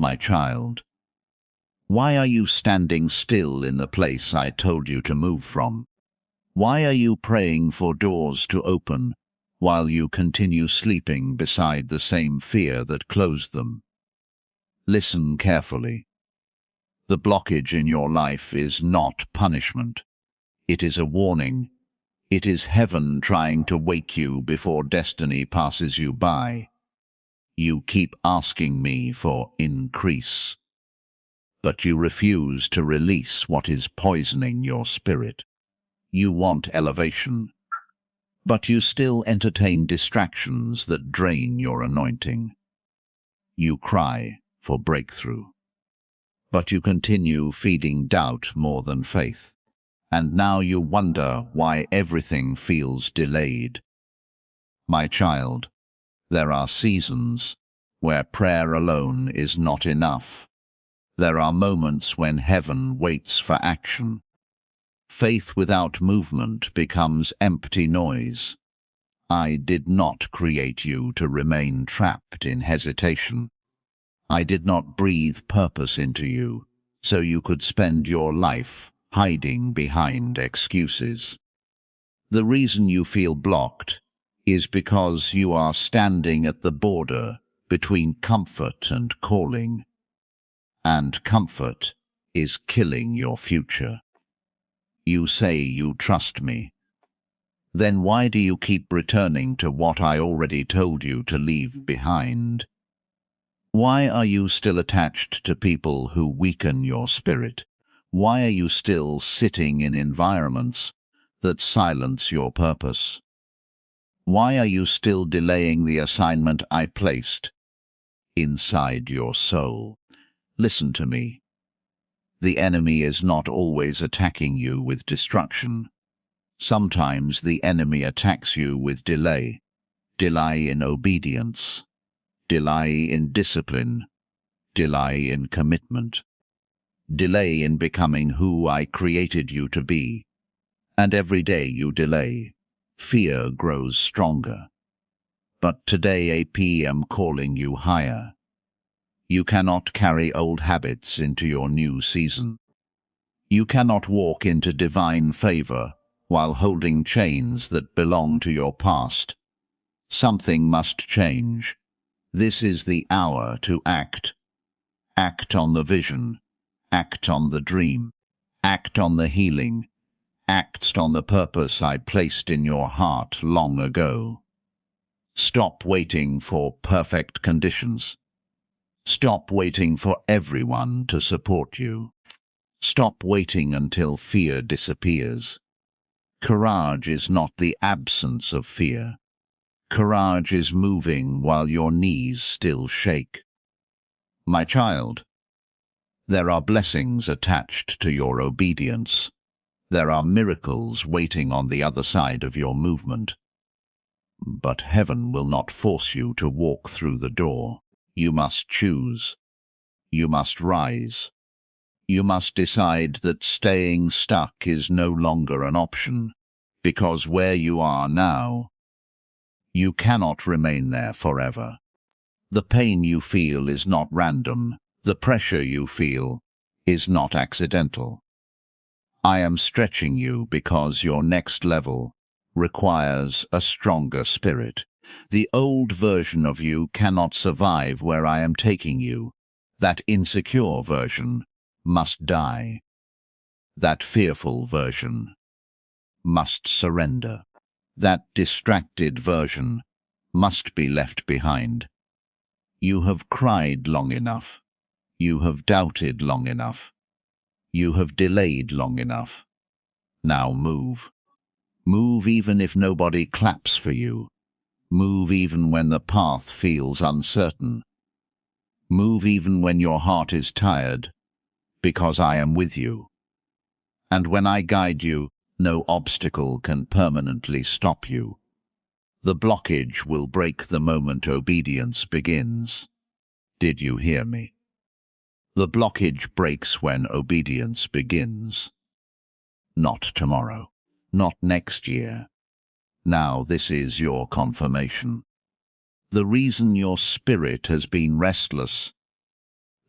My child, why are you standing still in the place I told you to move from? Why are you praying for doors to open while you continue sleeping beside the same fear that closed them? Listen carefully. The blockage in your life is not punishment. It is a warning. It is heaven trying to wake you before destiny passes you by. You keep asking me for increase, but you refuse to release what is poisoning your spirit. You want elevation, but you still entertain distractions that drain your anointing. You cry for breakthrough, but you continue feeding doubt more than faith. And now you wonder why everything feels delayed. My child, there are seasons where prayer alone is not enough. There are moments when heaven waits for action. Faith without movement becomes empty noise. I did not create you to remain trapped in hesitation. I did not breathe purpose into you so you could spend your life hiding behind excuses. The reason you feel blocked is because you are standing at the border between comfort and calling, and comfort is killing your future. You say you trust me. Then why do you keep returning to what I already told you to leave behind? Why are you still attached to people who weaken your spirit? Why are you still sitting in environments that silence your purpose? Why are you still delaying the assignment I placed inside your soul? Listen to me. The enemy is not always attacking you with destruction. Sometimes the enemy attacks you with delay. Delay in obedience. Delay in discipline. Delay in commitment. Delay in becoming who I created you to be. And every day you delay, fear grows stronger. But today I'm calling you higher. You cannot carry old habits into your new season. You cannot walk into divine favor while holding chains that belong to your past. Something must change. This is the hour to act. Act on the vision. Act on the dream. Act on the healing. Act on the purpose I placed in your heart long ago. Stop waiting for perfect conditions. Stop waiting for everyone to support you. Stop waiting until fear disappears. Courage is not the absence of fear. Courage is moving while your knees still shake. My child, there are blessings attached to your obedience. There are miracles waiting on the other side of your movement. But heaven will not force you to walk through the door. You must choose. You must rise. You must decide that staying stuck is no longer an option, because where you are now, you cannot remain there forever. The pain you feel is not random. The pressure you feel is not accidental. I am stretching you because your next level requires a stronger spirit. The old version of you cannot survive where I am taking you. That insecure version must die. That fearful version must surrender. That distracted version must be left behind. You have cried long enough. You have doubted long enough. You have delayed long enough. Now move. Move even if nobody claps for you. Move even when the path feels uncertain. Move even when your heart is tired, because I am with you. And when I guide you, no obstacle can permanently stop you. The blockage will break the moment obedience begins. Did you hear me? The blockage breaks when obedience begins. Not tomorrow, not next year. Now this is your confirmation. The reason your spirit has been restless,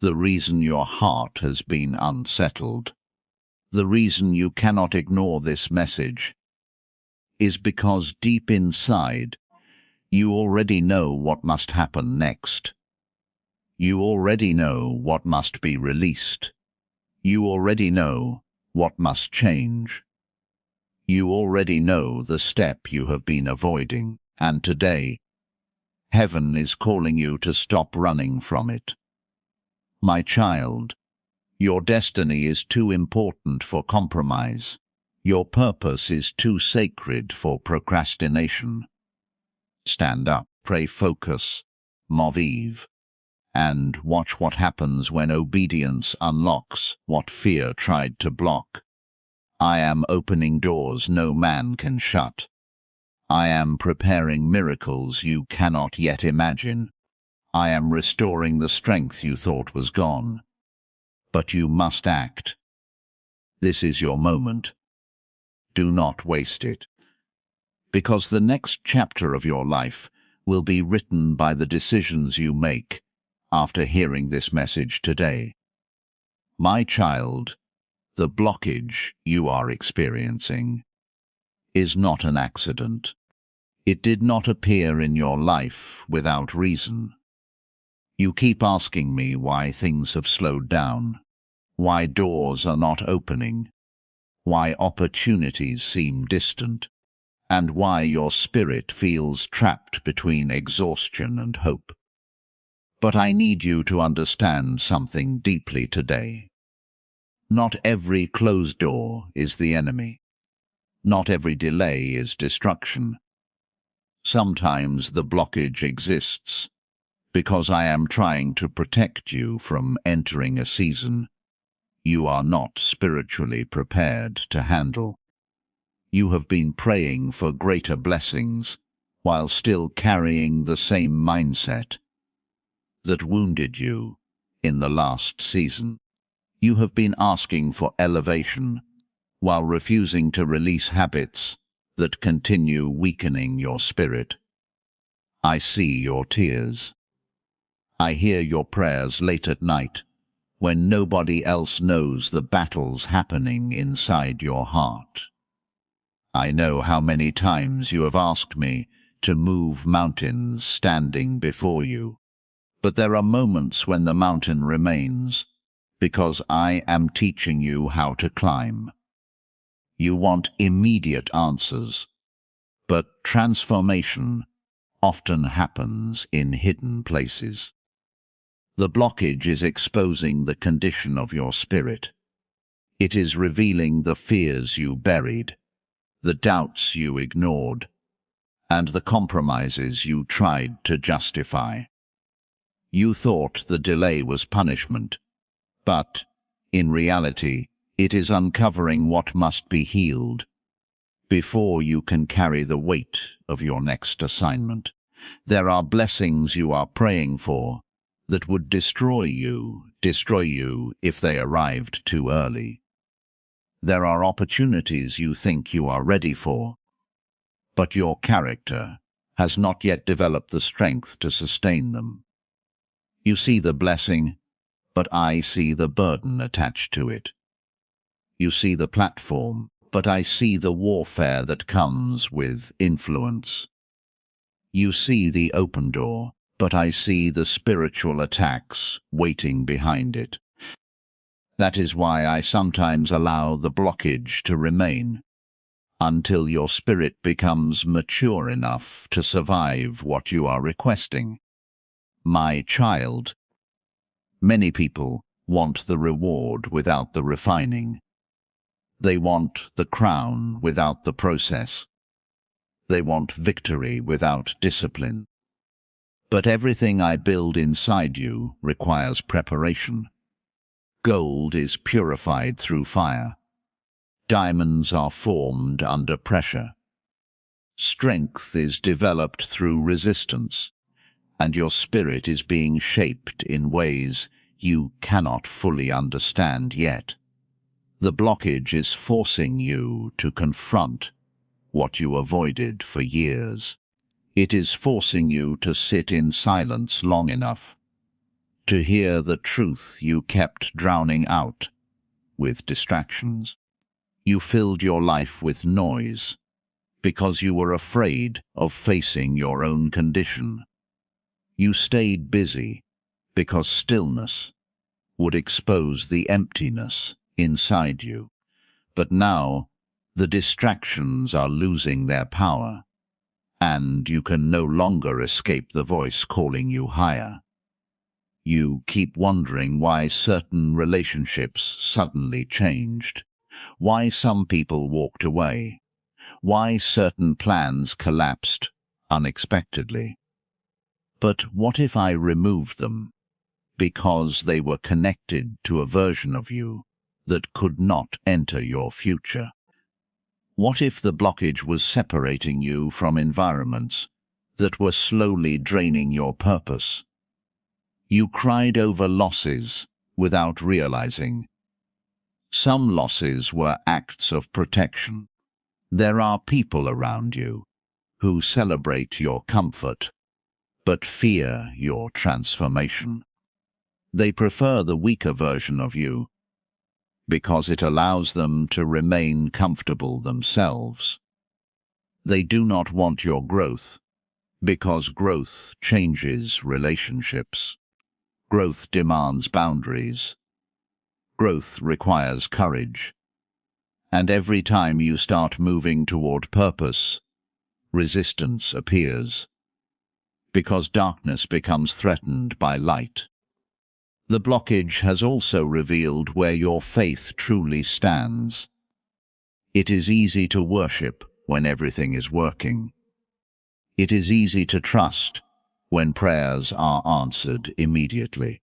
The reason your heart has been unsettled, the reason you cannot ignore this message, is because deep inside, you already know what must happen next. You already know what must be released. You already know what must change. You already know the step you have been avoiding, and today, heaven is calling you to stop running from it. My child, your destiny is too important for compromise. Your purpose is too sacred for procrastination. Stand up, pray, focus, move, and watch what happens when obedience unlocks what fear tried to block. I am opening doors no man can shut. I am preparing miracles you cannot yet imagine. I am restoring the strength you thought was gone. But you must act. This is your moment. Do not waste it. Because the next chapter of your life will be written by the decisions you make after hearing this message today. My child, the blockage you are experiencing is not an accident. It did not appear in your life without reason. You keep asking me why things have slowed down, why doors are not opening, why opportunities seem distant, and why your spirit feels trapped between exhaustion and hope. But I need you to understand something deeply today. Not every closed door is the enemy. Not every delay is destruction. Sometimes the blockage exists because I am trying to protect you from entering a season you are not spiritually prepared to handle. You have been praying for greater blessings while still carrying the same mindset that wounded you in the last season. You have been asking for elevation while refusing to release habits that continue weakening your spirit. I see your tears. I hear your prayers late at night when nobody else knows the battles happening inside your heart. I know how many times you have asked me to move mountains standing before you, but there are moments when the mountain remains because I am teaching you how to climb. You want immediate answers, but transformation often happens in hidden places. The blockage is exposing the condition of your spirit. It is revealing the fears you buried, the doubts you ignored, and the compromises you tried to justify. You thought the delay was punishment, but, in reality, it is uncovering what must be healed before you can carry the weight of your next assignment. There are blessings you are praying for that would destroy you if they arrived too early. There are opportunities you think you are ready for, but your character has not yet developed the strength to sustain them. You see the blessing, but I see the burden attached to it. You see the platform, but I see the warfare that comes with influence. You see the open door, but I see the spiritual attacks waiting behind it. That is why I sometimes allow the blockage to remain, until your spirit becomes mature enough to survive what you are requesting. My child, many people want the reward without the refining. They want the crown without the process. They want victory without discipline. But everything I build inside you requires preparation. Gold is purified through fire. Diamonds are formed under pressure. Strength is developed through resistance, and your spirit is being shaped in ways you cannot fully understand yet. The blockage is forcing you to confront what you avoided for years. It is forcing you to sit in silence long enough to hear the truth you kept drowning out with distractions. You filled your life with noise because you were afraid of facing your own condition. You stayed busy because stillness would expose the emptiness inside you. But now the distractions are losing their power, and you can no longer escape the voice calling you higher. You keep wondering why certain relationships suddenly changed, why some people walked away, why certain plans collapsed unexpectedly. But what if I removed them because they were connected to a version of you that could not enter your future? What if the blockage was separating you from environments that were slowly draining your purpose? You cried over losses without realizing. Some losses were acts of protection. There are people around you who celebrate your comfort, but fear your transformation. They prefer the weaker version of you because it allows them to remain comfortable themselves. They do not want your growth because growth changes relationships. Growth demands boundaries. Growth requires courage. And every time you start moving toward purpose, resistance appears because darkness becomes threatened by light. The blockage has also revealed where your faith truly stands. It is easy to worship when everything is working. It is easy to trust when prayers are answered immediately.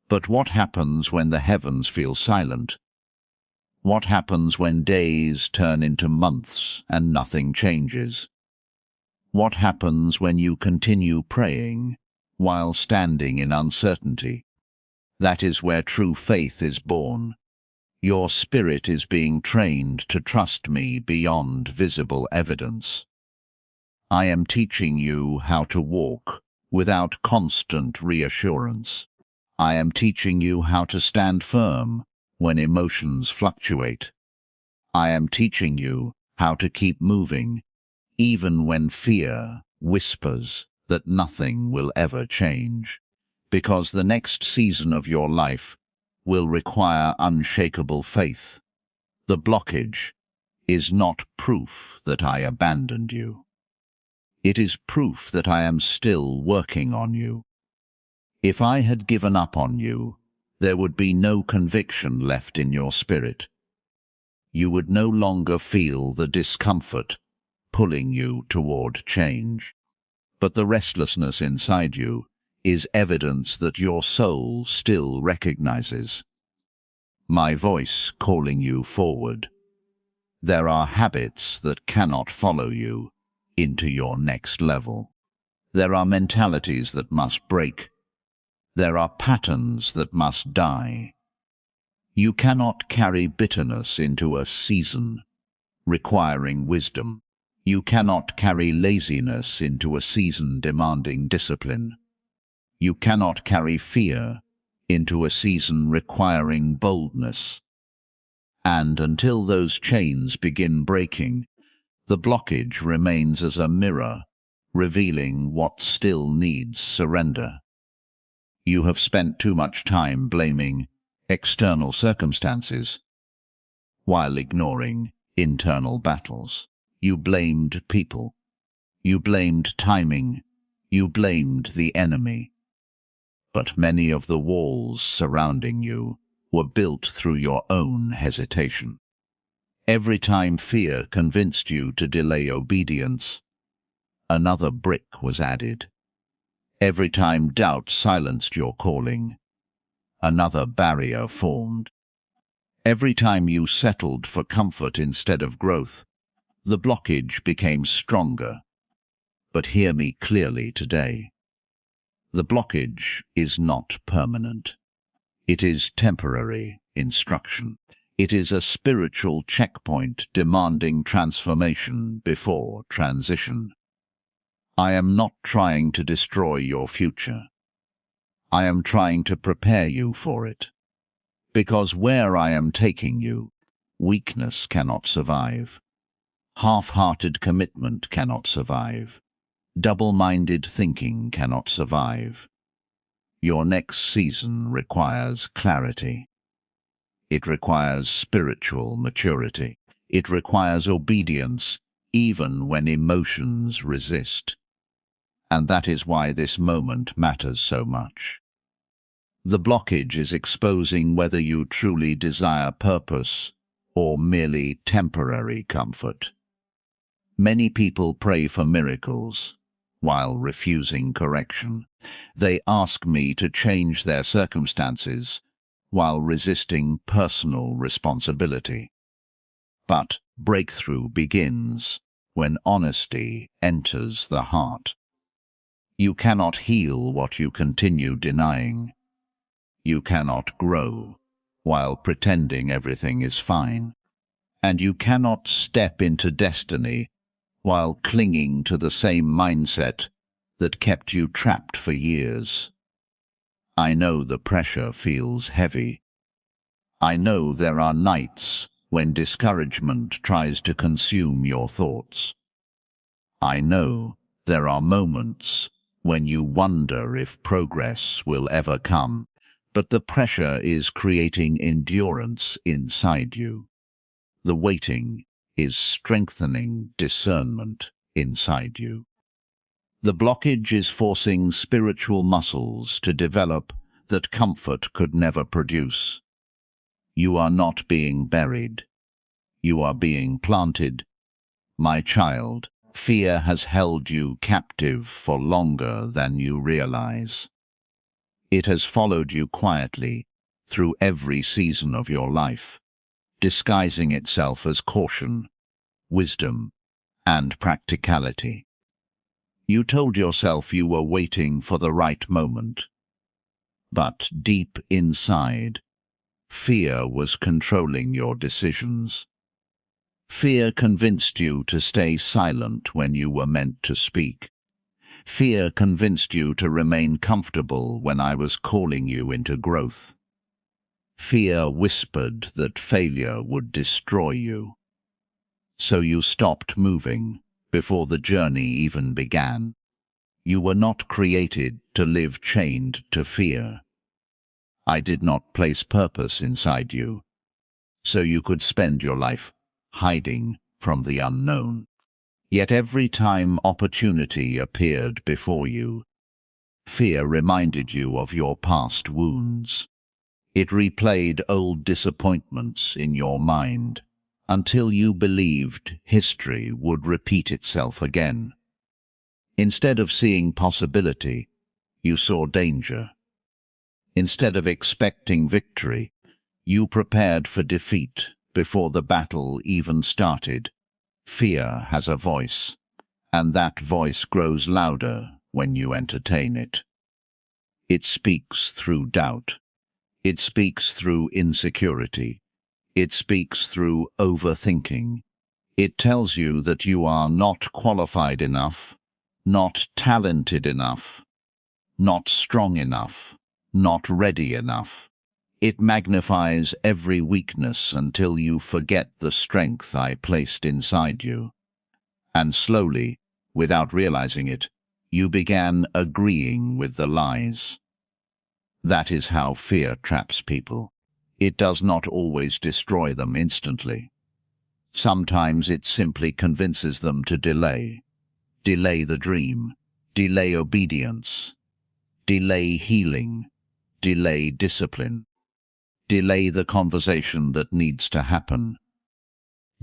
But what happens when the heavens feel silent? What happens when days turn into months and nothing changes? What happens when you continue praying while standing in uncertainty? That is where true faith is born. Your spirit is being trained to trust me beyond visible evidence. I am teaching you how to walk without constant reassurance. I am teaching you how to stand firm when emotions fluctuate. I am teaching you how to keep moving even when fear whispers that nothing will ever change. Because the next season of your life will require unshakable faith. The blockage is not proof that I abandoned you. It is proof that I am still working on you. If I had given up on you, there would be no conviction left in your spirit. You would no longer feel the discomfort pulling you toward change. But the restlessness inside you is evidence that your soul still recognizes my voice calling you forward. There are habits that cannot follow you into your next level. There are mentalities that must break. There are patterns that must die. You cannot carry bitterness into a season requiring wisdom. You cannot carry laziness into a season demanding discipline. You cannot carry fear into a season requiring boldness. And until those chains begin breaking, the blockage remains as a mirror, revealing what still needs surrender. You have spent too much time blaming external circumstances while ignoring internal battles. You blamed people. You blamed timing. You blamed the enemy. But many of the walls surrounding you were built through your own hesitation. Every time fear convinced you to delay obedience, another brick was added. Every time doubt silenced your calling, another barrier formed. Every time you settled for comfort instead of growth, the blockage became stronger. But hear me clearly today. The blockage is not permanent. It is temporary instruction. It is a spiritual checkpoint demanding transformation before transition. I am not trying to destroy your future. I am trying to prepare you for it. Because where I am taking you, weakness cannot survive. Half-hearted commitment cannot survive. Double-minded thinking cannot survive. Your next season requires clarity. It requires spiritual maturity. It requires obedience, even when emotions resist. And that is why this moment matters so much. The blockage is exposing whether you truly desire purpose or merely temporary comfort. Many people pray for miracles while refusing correction. They ask me to change their circumstances while resisting personal responsibility. But breakthrough begins when honesty enters the heart. You cannot heal what you continue denying. You cannot grow while pretending everything is fine. And you cannot step into destiny while clinging to the same mindset that kept you trapped for years. I know the pressure feels heavy. I know there are nights when discouragement tries to consume your thoughts. I know there are moments when you wonder if progress will ever come, but the pressure is creating endurance inside you. The waiting is strengthening discernment inside you. The blockage is forcing spiritual muscles to develop that comfort could never produce. You are not being buried. You are being planted. My child, fear has held you captive for longer than you realize. It has followed you quietly through every season of your life, disguising itself as caution, wisdom, and practicality. You told yourself you were waiting for the right moment. But deep inside, fear was controlling your decisions. Fear convinced you to stay silent when you were meant to speak. Fear convinced you to remain comfortable when I was calling you into growth. Fear whispered that failure would destroy you. So you stopped moving before the journey even began. You were not created to live chained to fear. I did not place purpose inside you, so you could spend your life hiding from the unknown. Yet every time opportunity appeared before you, fear reminded you of your past wounds. It replayed old disappointments in your mind until you believed history would repeat itself again. Instead of seeing possibility, you saw danger. Instead of expecting victory, you prepared for defeat before the battle even started. Fear has a voice, and that voice grows louder when you entertain it. It speaks through doubt. It speaks through insecurity. It speaks through overthinking. It tells you that you are not qualified enough, not talented enough, not strong enough, not ready enough. It magnifies every weakness until you forget the strength I placed inside you. And slowly, without realizing it, you began agreeing with the lies. That is how fear traps people. It does not always destroy them instantly. Sometimes it simply convinces them to delay. Delay the dream. Delay obedience. Delay healing. Delay discipline. Delay the conversation that needs to happen.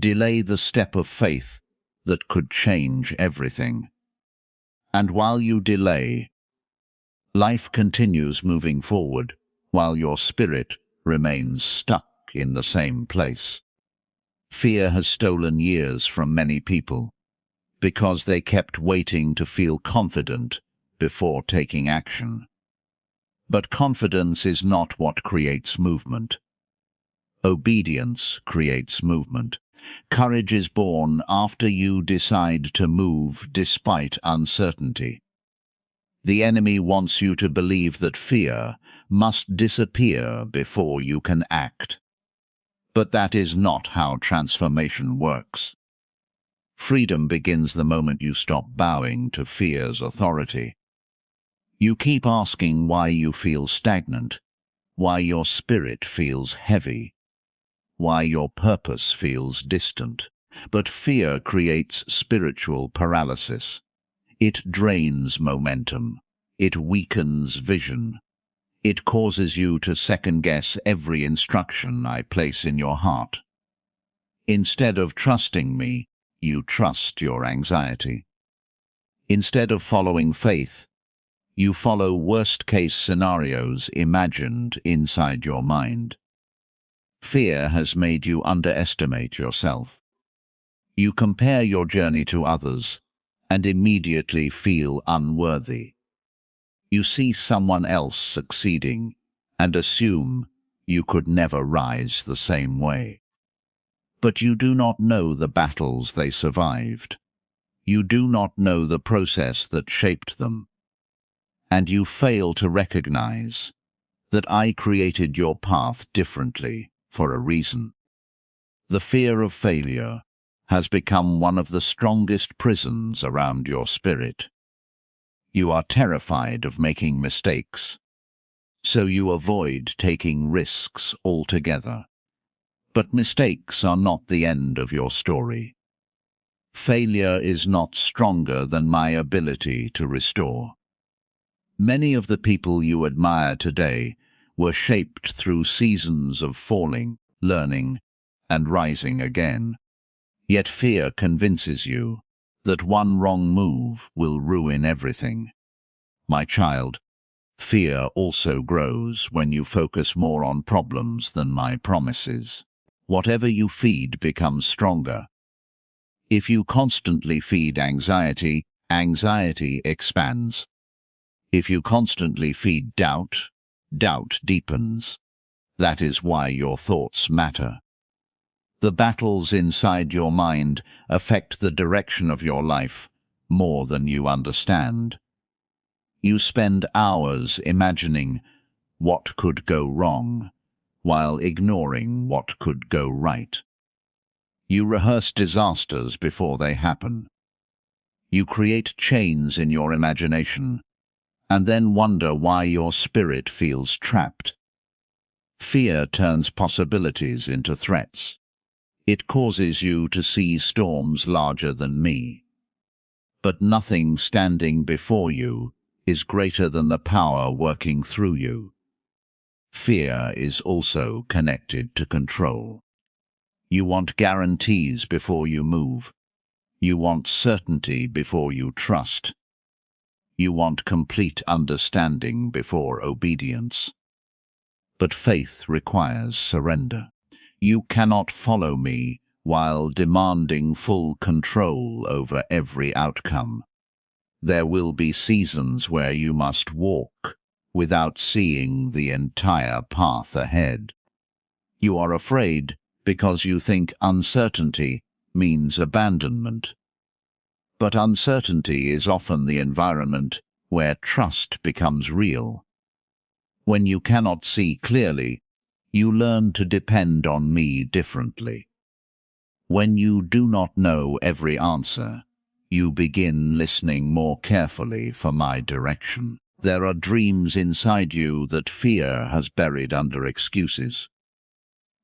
Delay the step of faith that could change everything. And while you delay, life continues moving forward while your spirit remains stuck in the same place. Fear has stolen years from many people because they kept waiting to feel confident before taking action. But confidence is not what creates movement. Obedience creates movement. Courage is born after you decide to move despite uncertainty. The enemy wants you to believe that fear must disappear before you can act. But that is not how transformation works. Freedom begins the moment you stop bowing to fear's authority. You keep asking why you feel stagnant, why your spirit feels heavy, why your purpose feels distant. But fear creates spiritual paralysis. It drains momentum. It weakens vision. It causes you to second-guess every instruction I place in your heart. Instead of trusting me, you trust your anxiety. Instead of following faith, you follow worst-case scenarios imagined inside your mind. Fear has made you underestimate yourself. You compare your journey to others and immediately feel unworthy. You see someone else succeeding and assume you could never rise the same way. But you do not know the battles they survived. You do not know the process that shaped them. And you fail to recognize that I created your path differently for a reason. The fear of failure has become one of the strongest prisons around your spirit. You are terrified of making mistakes, so you avoid taking risks altogether. But mistakes are not the end of your story. Failure is not stronger than my ability to restore. Many of the people you admire today were shaped through seasons of falling, learning, and rising again. Yet fear convinces you that one wrong move will ruin everything. My child, fear also grows when you focus more on problems than my promises. Whatever you feed becomes stronger. If you constantly feed anxiety, anxiety expands. If you constantly feed doubt, doubt deepens. That is why your thoughts matter. The battles inside your mind affect the direction of your life more than you understand. You spend hours imagining what could go wrong, while ignoring what could go right. You rehearse disasters before they happen. You create chains in your imagination, and then wonder why your spirit feels trapped. Fear turns possibilities into threats. It causes you to see storms larger than me. But nothing standing before you is greater than the power working through you. Fear is also connected to control. You want guarantees before you move. You want certainty before you trust. You want complete understanding before obedience. But faith requires surrender. You cannot follow me while demanding full control over every outcome. There will be seasons where you must walk without seeing the entire path ahead. You are afraid because you think uncertainty means abandonment. But uncertainty is often the environment where trust becomes real. When you cannot see clearly, you learn to depend on me differently. When you do not know every answer, you begin listening more carefully for my direction. There are dreams inside you that fear has buried under excuses.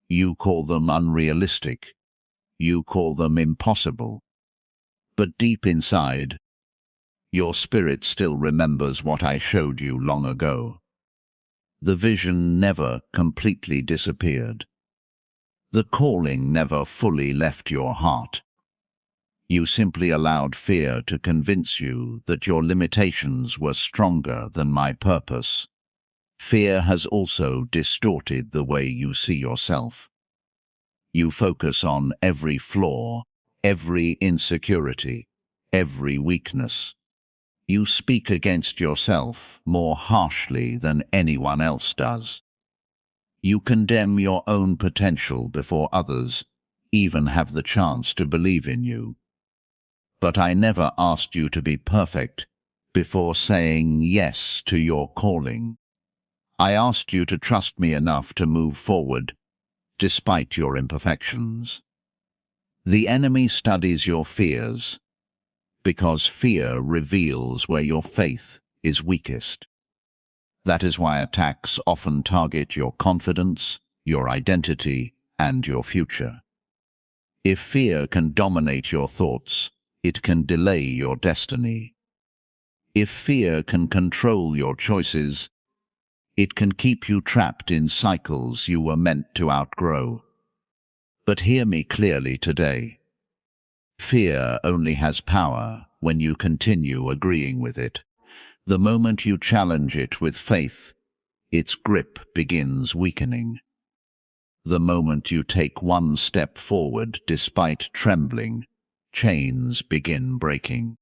You call them unrealistic. You call them impossible. But deep inside, your spirit still remembers what I showed you long ago. The vision never completely disappeared. The calling never fully left your heart. You simply allowed fear to convince you that your limitations were stronger than my purpose. Fear has also distorted the way you see yourself. You focus on every flaw, every insecurity, every weakness. You speak against yourself more harshly than anyone else does. You condemn your own potential before others even have the chance to believe in you. But I never asked you to be perfect before saying yes to your calling. I asked you to trust me enough to move forward, despite your imperfections. The enemy studies your fears, because fear reveals where your faith is weakest. That is why attacks often target your confidence, your identity, and your future. If fear can dominate your thoughts, it can delay your destiny. If fear can control your choices, it can keep you trapped in cycles you were meant to outgrow. But hear me clearly today. Fear only has power when you continue agreeing with it. The moment you challenge it with faith, its grip begins weakening. The moment you take one step forward despite trembling, chains begin breaking.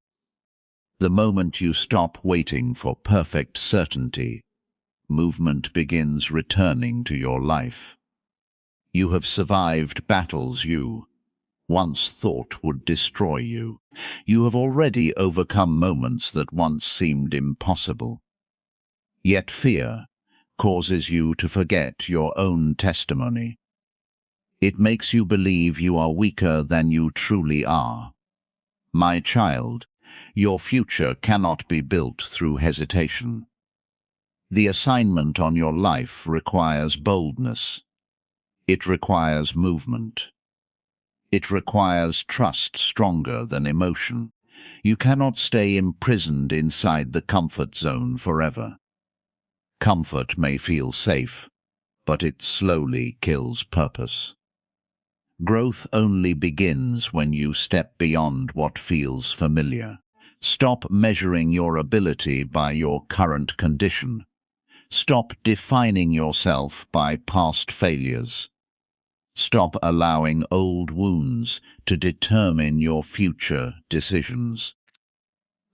The moment you stop waiting for perfect certainty, movement begins returning to your life. You have survived battles you once thought would destroy you. You have already overcome moments that once seemed impossible. Yet fear causes you to forget your own testimony. It makes you believe you are weaker than you truly are. My child, your future cannot be built through hesitation. The assignment on your life requires boldness. It requires movement. It requires trust stronger than emotion. You cannot stay imprisoned inside the comfort zone forever. Comfort may feel safe, but it slowly kills purpose. Growth only begins when you step beyond what feels familiar. Stop measuring your ability by your current condition. Stop defining yourself by past failures. Stop allowing old wounds to determine your future decisions.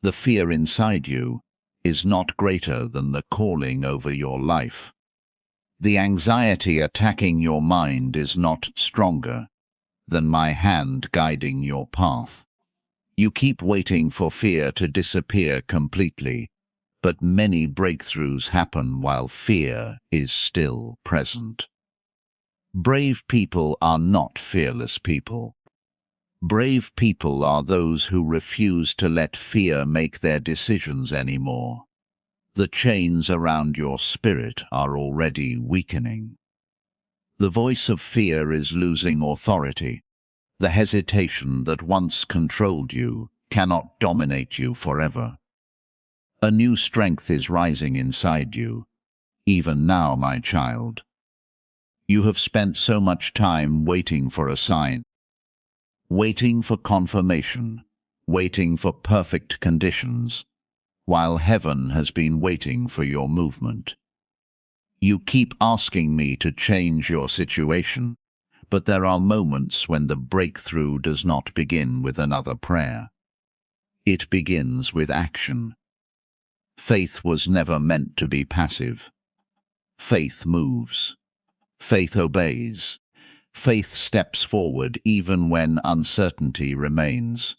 The fear inside you is not greater than the calling over your life. The anxiety attacking your mind is not stronger than my hand guiding your path. You keep waiting for fear to disappear completely, but many breakthroughs happen while fear is still present. Brave people are not fearless people. Brave people are those who refuse to let fear make their decisions anymore. The chains around your spirit are already weakening. The voice of fear is losing authority. The hesitation that once controlled you cannot dominate you forever. A new strength is rising inside you, even now, my child. You have spent so much time waiting for a sign, waiting for confirmation, waiting for perfect conditions, while heaven has been waiting for your movement. You keep asking me to change your situation, but there are moments when the breakthrough does not begin with another prayer. It begins with action. Faith was never meant to be passive. Faith moves. Faith obeys. Faith steps forward even when uncertainty remains.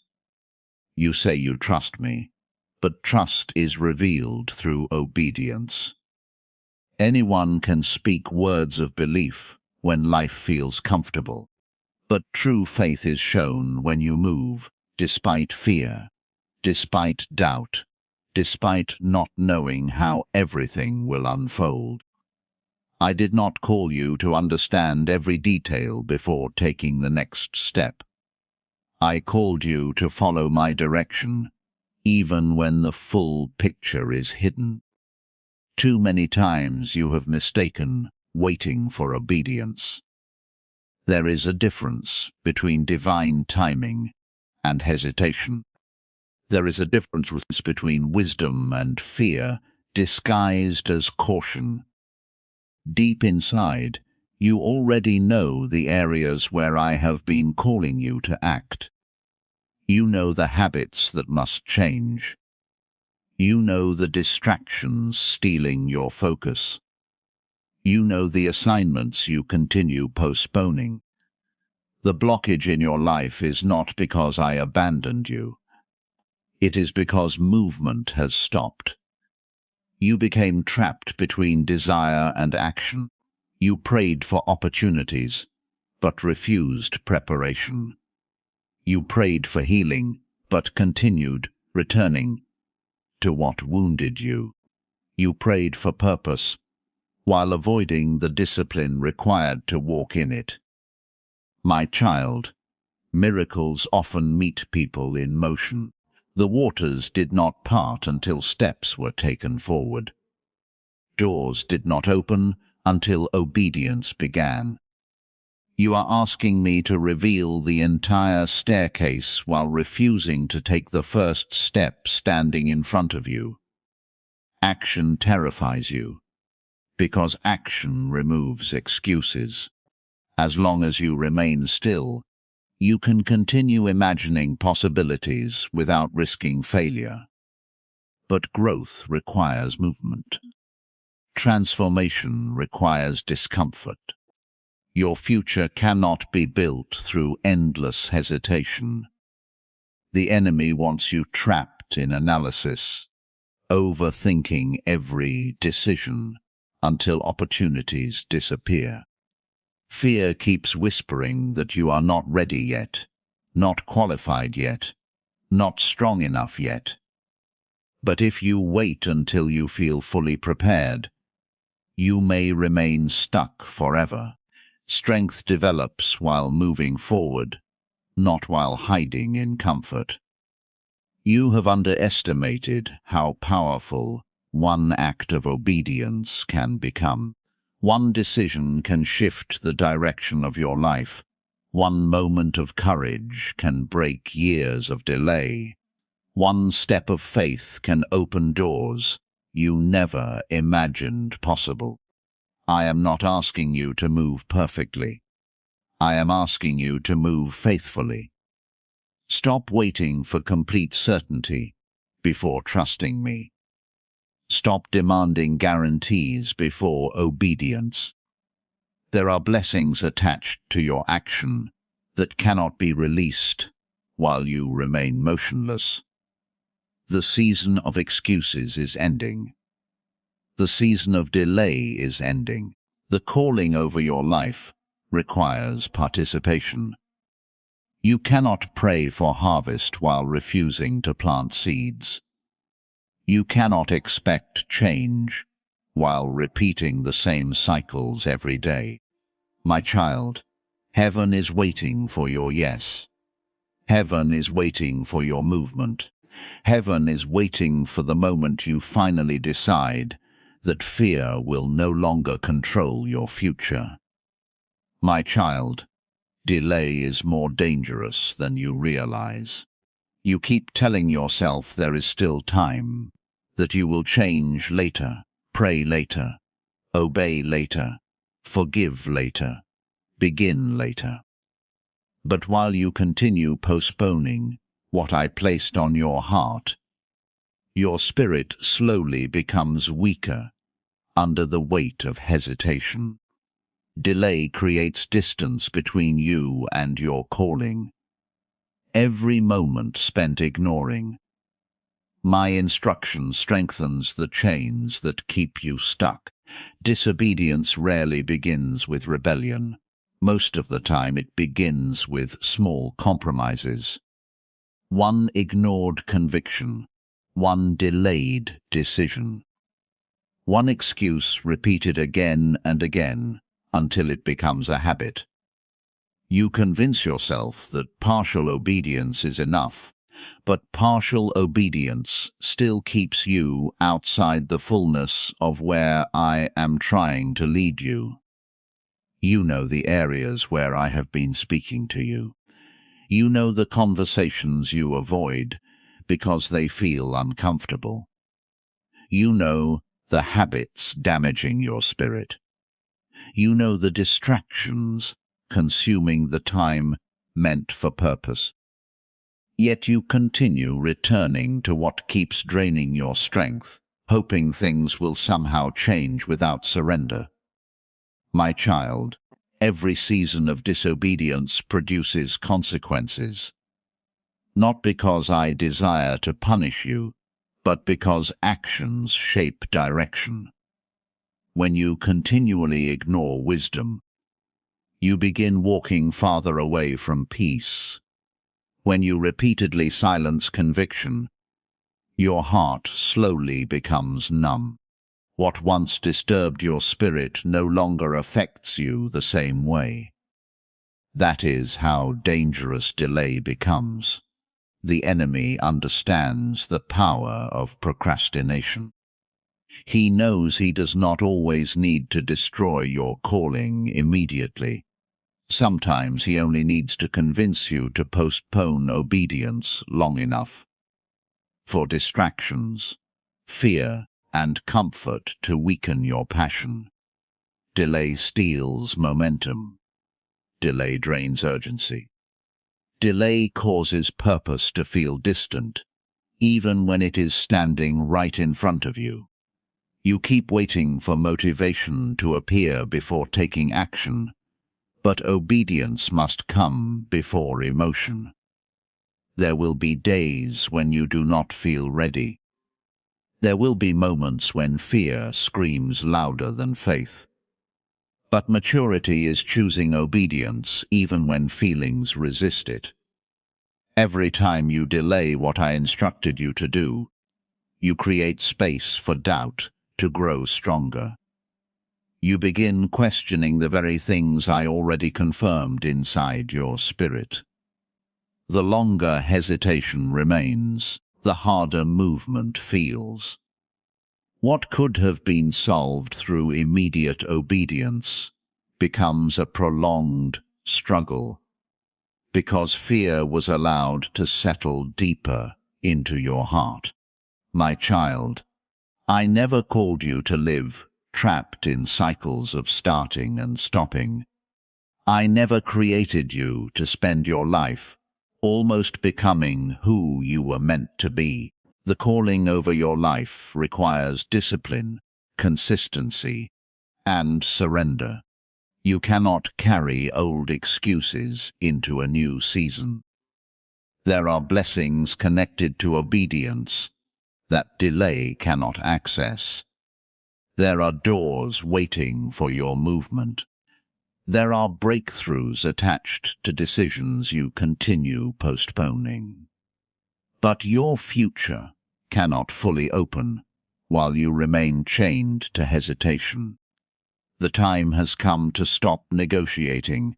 You say you trust me, but trust is revealed through obedience. Anyone can speak words of belief when life feels comfortable, but true faith is shown when you move, despite fear, despite doubt, despite not knowing how everything will unfold. I did not call you to understand every detail before taking the next step. I called you to follow my direction, even when the full picture is hidden. Too many times you have mistaken waiting for obedience. There is a difference between divine timing and hesitation. There is a difference between wisdom and fear, disguised as caution. Deep inside, you already know the areas where I have been calling you to act. You know the habits that must change. You know the distractions stealing your focus. You know the assignments you continue postponing. The blockage in your life is not because I abandoned you. It is because movement has stopped. You became trapped between desire and action. You prayed for opportunities, but refused preparation. You prayed for healing, but continued returning to what wounded you. You prayed for purpose, while avoiding the discipline required to walk in it. My child, miracles often meet people in motion. The waters did not part until steps were taken forward. Doors did not open until obedience began. You are asking me to reveal the entire staircase while refusing to take the first step standing in front of you. Action terrifies you, because action removes excuses. As long as you remain still, you can continue imagining possibilities without risking failure. But growth requires movement. Transformation requires discomfort. Your future cannot be built through endless hesitation. The enemy wants you trapped in analysis, overthinking every decision until opportunities disappear. Fear keeps whispering that you are not ready yet, not qualified yet, not strong enough yet. But if you wait until you feel fully prepared, you may remain stuck forever. Strength develops while moving forward, not while hiding in comfort. You have underestimated how powerful one act of obedience can become. One decision can shift the direction of your life. One moment of courage can break years of delay. One step of faith can open doors you never imagined possible. I am not asking you to move perfectly. I am asking you to move faithfully. Stop waiting for complete certainty before trusting me. Stop demanding guarantees before obedience. There are blessings attached to your action that cannot be released while you remain motionless. The season of excuses is ending. The season of delay is ending. The calling over your life requires participation. You cannot pray for harvest while refusing to plant seeds. You cannot expect change while repeating the same cycles every day. My child, heaven is waiting for your yes. Heaven is waiting for your movement. Heaven is waiting for the moment you finally decide that fear will no longer control your future. My child, delay is more dangerous than you realize. You keep telling yourself there is still time, that you will change later, pray later, obey later, forgive later, begin later. But while you continue postponing what I placed on your heart, your spirit slowly becomes weaker under the weight of hesitation. Delay creates distance between you and your calling. Every moment spent ignoring my instruction strengthens the chains that keep you stuck. Disobedience rarely begins with rebellion. Most of the time it begins with small compromises. One ignored conviction, one delayed decision, one excuse repeated again and again until it becomes a habit. You convince yourself that partial obedience is enough, but partial obedience still keeps you outside the fullness of where I am trying to lead you. You know the areas where I have been speaking to you. You know the conversations you avoid because they feel uncomfortable. You know the habits damaging your spirit. You know the distractions consuming the time meant for purpose. Yet you continue returning to what keeps draining your strength, hoping things will somehow change without surrender. My child, every season of disobedience produces consequences. not because I desire to punish you, but because actions shape direction. When you continually ignore wisdom, you begin walking farther away from peace. When you repeatedly silence conviction, your heart slowly becomes numb. What once disturbed your spirit no longer affects you the same way. That is how dangerous delay becomes. The enemy understands the power of procrastination. He knows he does not always need to destroy your calling immediately. Sometimes he only needs to convince you to postpone obedience long enough. For distractions, fear, and comfort to weaken your passion. Delay steals momentum. Delay drains urgency. Delay causes purpose to feel distant, even when it is standing right in front of you. You keep waiting for motivation to appear before taking action, but obedience must come before emotion. There will be days when you do not feel ready. There will be moments when fear screams louder than faith. But maturity is choosing obedience even when feelings resist it. Every time you delay what I instructed you to do, you create space for doubt to grow stronger. You begin questioning the very things I already confirmed inside your spirit. The longer hesitation remains, the harder movement feels. What could have been solved through immediate obedience becomes a prolonged struggle, because fear was allowed to settle deeper into your heart. My child, I never called you to live trapped in cycles of starting and stopping. I never created you to spend your life almost becoming who you were meant to be. The calling over your life requires discipline, consistency, and surrender. You cannot carry old excuses into a new season. There are blessings connected to obedience that delay cannot access. There are doors waiting for your movement. There are breakthroughs attached to decisions you continue postponing. But your future cannot fully open while you remain chained to hesitation. The time has come to stop negotiating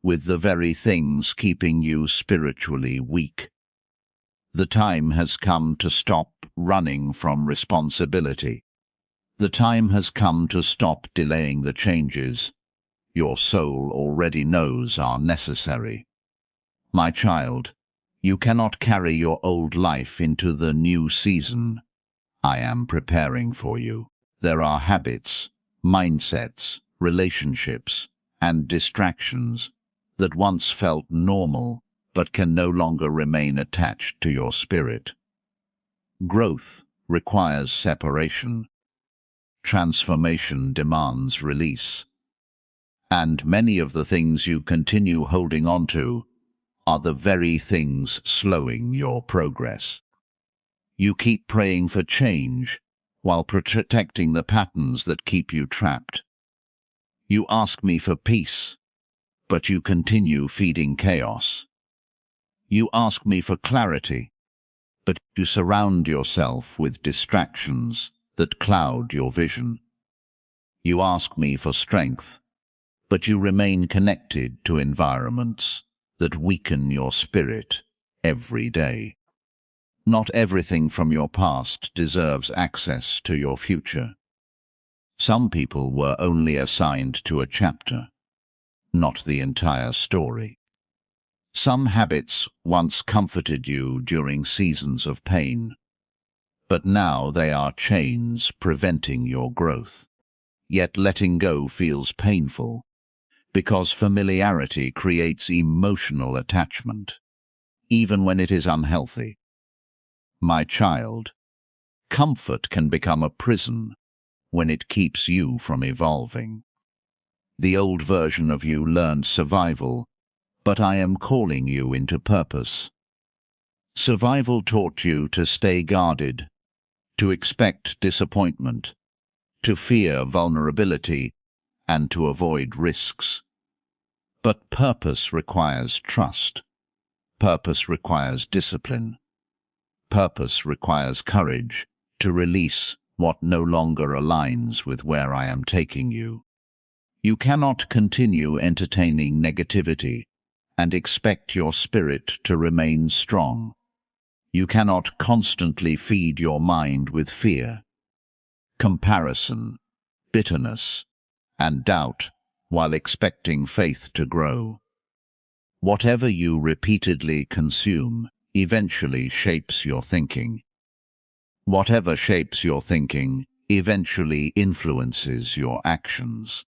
with the very things keeping you spiritually weak. The time has come to stop running from responsibility. The time has come to stop delaying the changes your soul already knows are necessary. My child, you cannot carry your old life into the new season I am preparing for you. There are habits, mindsets, relationships, and distractions that once felt normal but can no longer remain attached to your spirit. Growth requires separation. Transformation demands release. And many of the things you continue holding on to are the very things slowing your progress. You keep praying for change while protecting the patterns that keep you trapped. You ask me for peace, but you continue feeding chaos. You ask me for clarity, but you surround yourself with distractions that cloud your vision. You ask me for strength, but you remain connected to environments that weaken your spirit every day. Not everything from your past deserves access to your future. Some people were only assigned to a chapter, not the entire story. Some habits once comforted you during seasons of pain, but now they are chains preventing your growth. Yet letting go feels painful, because familiarity creates emotional attachment, even when it is unhealthy. My child, comfort can become a prison when it keeps you from evolving. The old version of you learned survival, but I am calling you into purpose. Survival taught you to stay guarded, to expect disappointment, to fear vulnerability, and to avoid risks. But purpose requires trust. Purpose requires discipline. Purpose requires courage to release what no longer aligns with where I am taking you. You cannot continue entertaining negativity and expect your spirit to remain strong. You cannot constantly feed your mind with fear, comparison, bitterness, and doubt while expecting faith to grow. Whatever you repeatedly consume eventually shapes your thinking. Whatever shapes your thinking eventually influences your actions.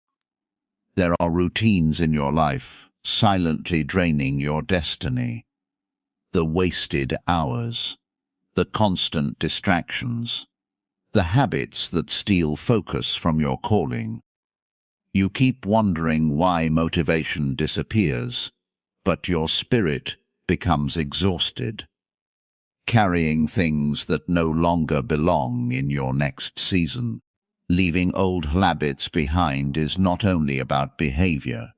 There are routines in your life silently draining your destiny. The wasted hours, the constant distractions, the habits that steal focus from your calling. You keep wondering why motivation disappears, but your spirit becomes exhausted, carrying things that no longer belong in your next season. Leaving old habits behind is not only about behavior,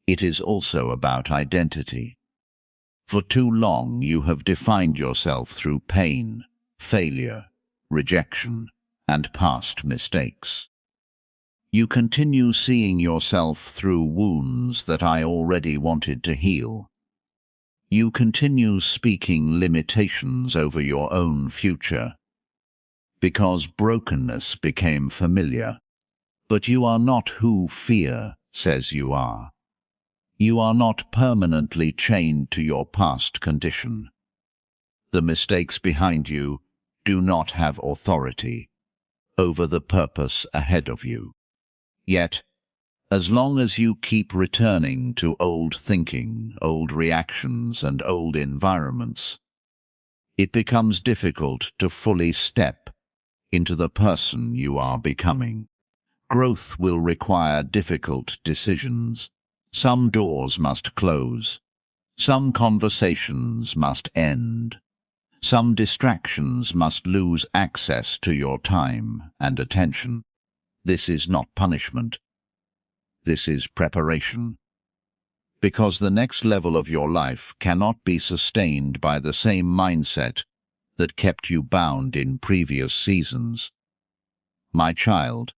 it is also about identity. For too long you have defined yourself through pain, failure, rejection, and past mistakes. You continue seeing yourself through wounds that I already wanted to heal. You continue speaking limitations over your own future, because brokenness became familiar. But you are not who fear says you are. You are not permanently chained to your past condition. The mistakes behind you do not have authority over the purpose ahead of you. Yet, as long as you keep returning to old thinking, old reactions, and old environments, it becomes difficult to fully step into the person you are becoming. Growth will require difficult decisions. Some doors must close. Some conversations must end. Some distractions must lose access to your time and attention. This is not punishment. This is preparation. Because the next level of your life cannot be sustained by the same mindset that kept you bound in previous seasons. My child,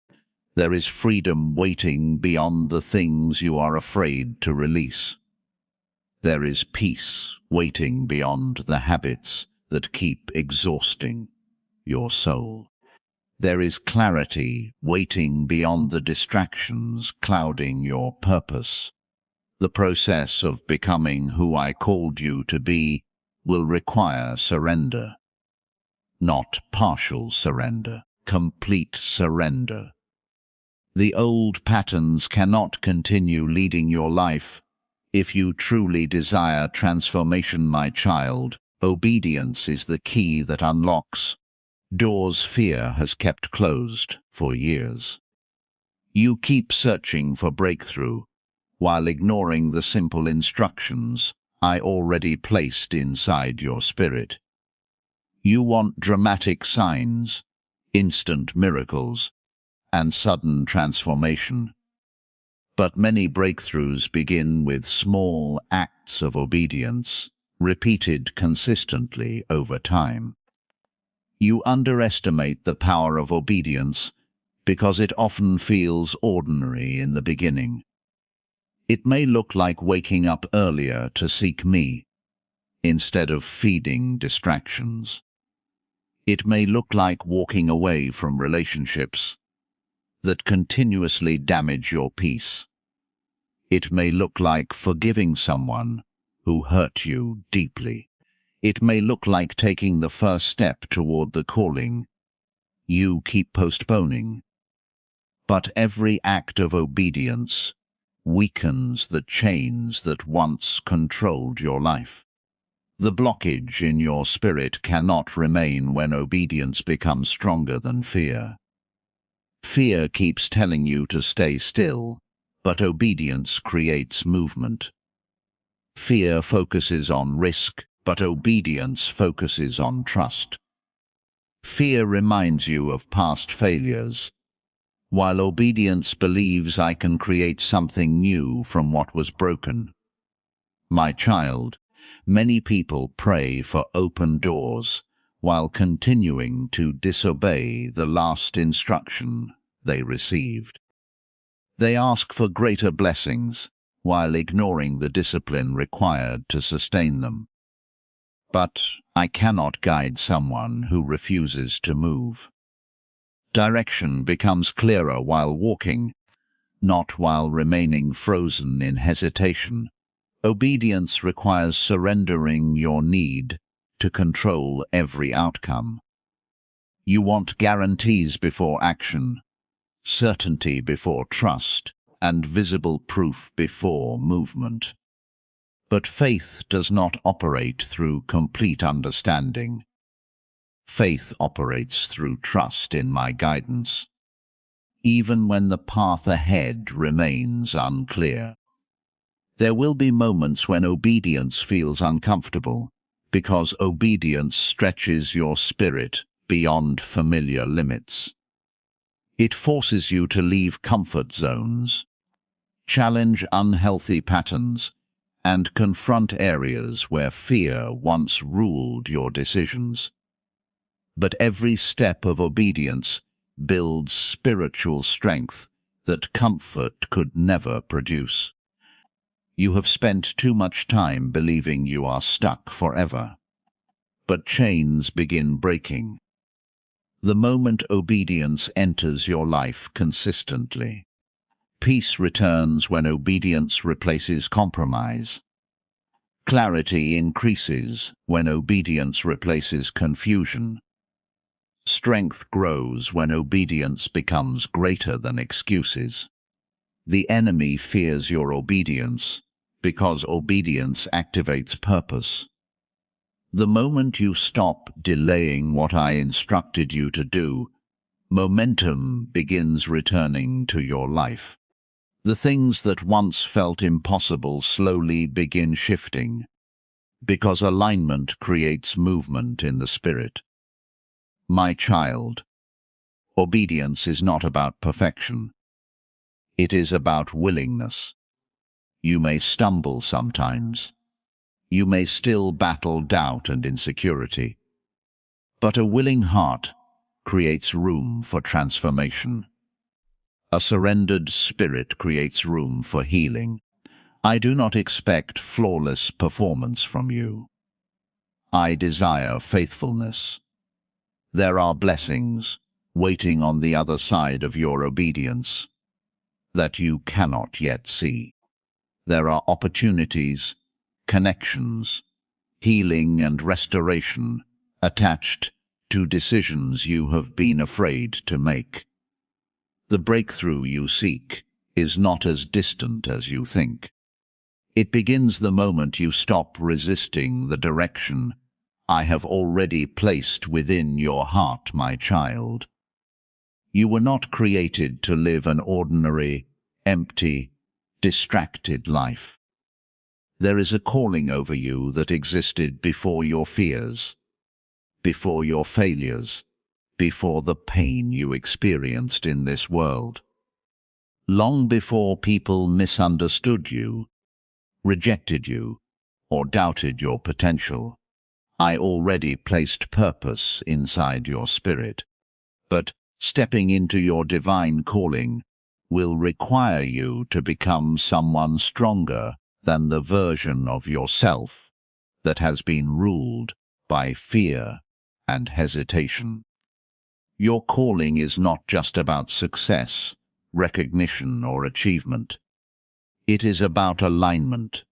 there is freedom waiting beyond the things you are afraid to release. There is peace waiting beyond the habits that keep exhausting your soul. There is clarity waiting beyond the distractions clouding your purpose. The process of becoming who I called you to be will require surrender. Not partial surrender, complete surrender. The old patterns cannot continue leading your life. If you truly desire transformation, my child, obedience is the key that unlocks doors fear has kept closed for years. You keep searching for breakthrough while ignoring the simple instructions I already placed inside your spirit. You want dramatic signs, instant miracles, and sudden transformation. But many breakthroughs begin with small acts of obedience, repeated consistently over time. You underestimate the power of obedience because it often feels ordinary in the beginning. It may look like waking up earlier to seek me, instead of feeding distractions. It may look like walking away from relationships that continuously damage your peace. It may look like forgiving someone who hurt you deeply. It may look like taking the first step toward the calling you keep postponing. But every act of obedience weakens the chains that once controlled your life. The blockage in your spirit cannot remain when obedience becomes stronger than fear. Fear keeps telling you to stay still, but obedience creates movement. Fear focuses on risk, but obedience focuses on trust. Fear reminds you of past failures, while obedience believes I can create something new from what was broken. My child, many people pray for open doors while continuing to disobey the last instruction they received. They ask for greater blessings while ignoring the discipline required to sustain them. But I cannot guide someone who refuses to move. Direction becomes clearer while walking, not while remaining frozen in hesitation. Obedience requires surrendering your need to control every outcome. You want guarantees before action, certainty before trust, and visible proof before movement. But faith does not operate through complete understanding. Faith operates through trust in my guidance, even when the path ahead remains unclear. There will be moments when obedience feels uncomfortable, because obedience stretches your spirit beyond familiar limits. It forces you to leave comfort zones, challenge unhealthy patterns, and confront areas where fear once ruled your decisions. But every step of obedience builds spiritual strength that comfort could never produce. You have spent too much time believing you are stuck forever. But chains begin breaking the moment obedience enters your life consistently. Peace returns when obedience replaces compromise. Clarity increases when obedience replaces confusion. Strength grows when obedience becomes greater than excuses. The enemy fears your obedience because obedience activates purpose. The moment you stop delaying what I instructed you to do, momentum begins returning to your life. The things that once felt impossible slowly begin shifting, because alignment creates movement in the spirit. My child, obedience is not about perfection. It is about willingness. You may stumble sometimes. You may still battle doubt and insecurity. But a willing heart creates room for transformation. A surrendered spirit creates room for healing. I do not expect flawless performance from you. I desire faithfulness. There are blessings waiting on the other side of your obedience that you cannot yet see. There are opportunities, connections, healing and restoration attached to decisions you have been afraid to make. The breakthrough you seek is not as distant as you think. It begins the moment you stop resisting the direction I have already placed within your heart, my child. You were not created to live an ordinary, empty, distracted life. There is a calling over you that existed before your fears, before your failures, before the pain you experienced in this world. Long before people misunderstood you, rejected you, or doubted your potential, I already placed purpose inside your spirit. But stepping into your divine calling will require you to become someone stronger than the version of yourself that has been ruled by fear and hesitation. Your calling is not just about success, recognition, or achievement. It is about alignment.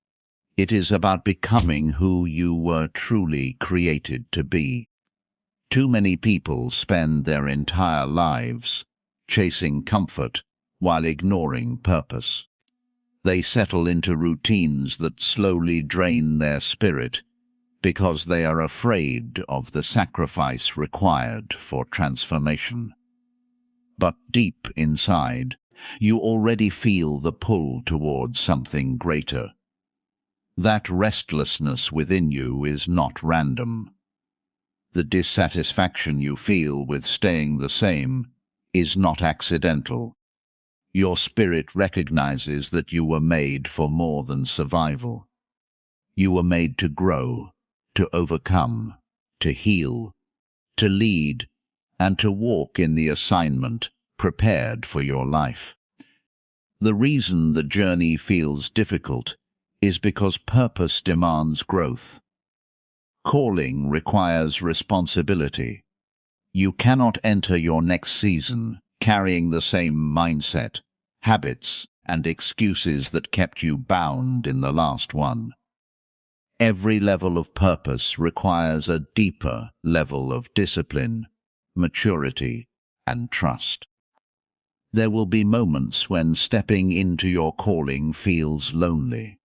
It is about becoming who you were truly created to be. Too many people spend their entire lives chasing comfort while ignoring purpose. They settle into routines that slowly drain their spirit because they are afraid of the sacrifice required for transformation. But deep inside, you already feel the pull towards something greater. That restlessness within you is not random. The dissatisfaction you feel with staying the same is not accidental. Your spirit recognizes that you were made for more than survival. You were made to grow, to overcome, to heal, to lead, and to walk in the assignment prepared for your life. The reason the journey feels difficult is because purpose demands growth. Calling requires responsibility. You cannot enter your next season carrying the same mindset, habits, and excuses that kept you bound in the last one. Every level of purpose requires a deeper level of discipline, maturity, and trust. There will be moments when stepping into your calling feels lonely.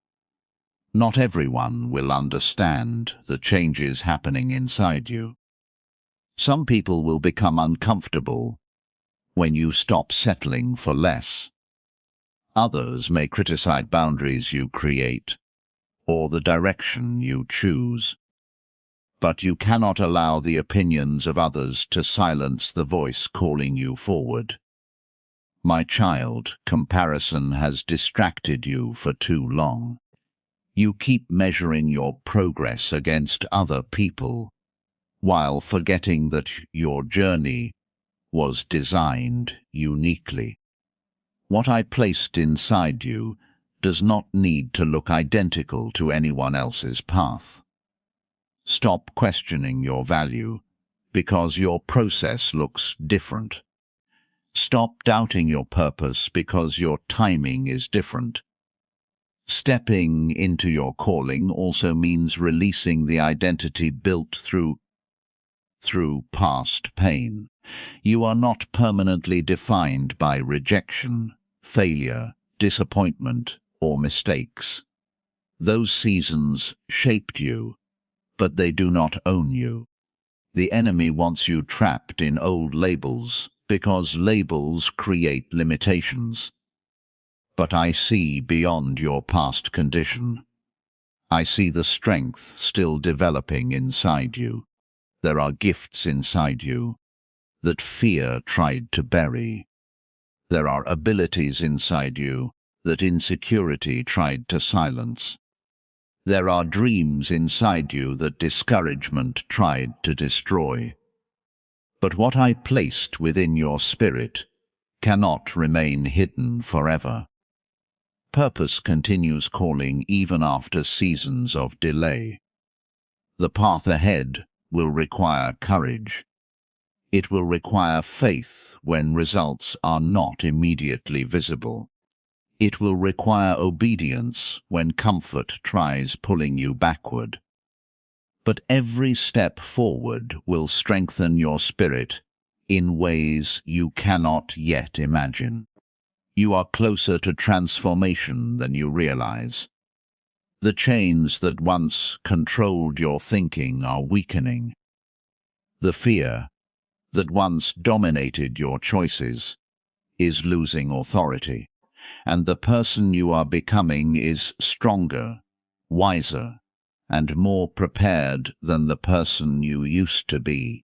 Not everyone will understand the changes happening inside you. Some people will become uncomfortable when you stop settling for less. Others may criticize boundaries you create or the direction you choose. But you cannot allow the opinions of others to silence the voice calling you forward. My child, comparison has distracted you for too long. You keep measuring your progress against other people, while forgetting that your journey was designed uniquely. What I placed inside you does not need to look identical to anyone else's path. Stop questioning your value because your process looks different. Stop doubting your purpose because your timing is different. Stepping into your calling also means releasing the identity built through past pain. You are not permanently defined by rejection, failure, disappointment, or mistakes. Those seasons shaped you, but they do not own you. The enemy wants you trapped in old labels because labels create limitations. But I see beyond your past condition. I see the strength still developing inside you. There are gifts inside you that fear tried to bury. There are abilities inside you that insecurity tried to silence. There are dreams inside you that discouragement tried to destroy. But what I placed within your spirit cannot remain hidden forever. Purpose continues calling even after seasons of delay. The path ahead will require courage. It will require faith when results are not immediately visible. It will require obedience when comfort tries pulling you backward. But every step forward will strengthen your spirit in ways you cannot yet imagine. You are closer to transformation than you realize. The chains that once controlled your thinking are weakening. The fear that once dominated your choices is losing authority, and the person you are becoming is stronger, wiser, and more prepared than the person you used to be.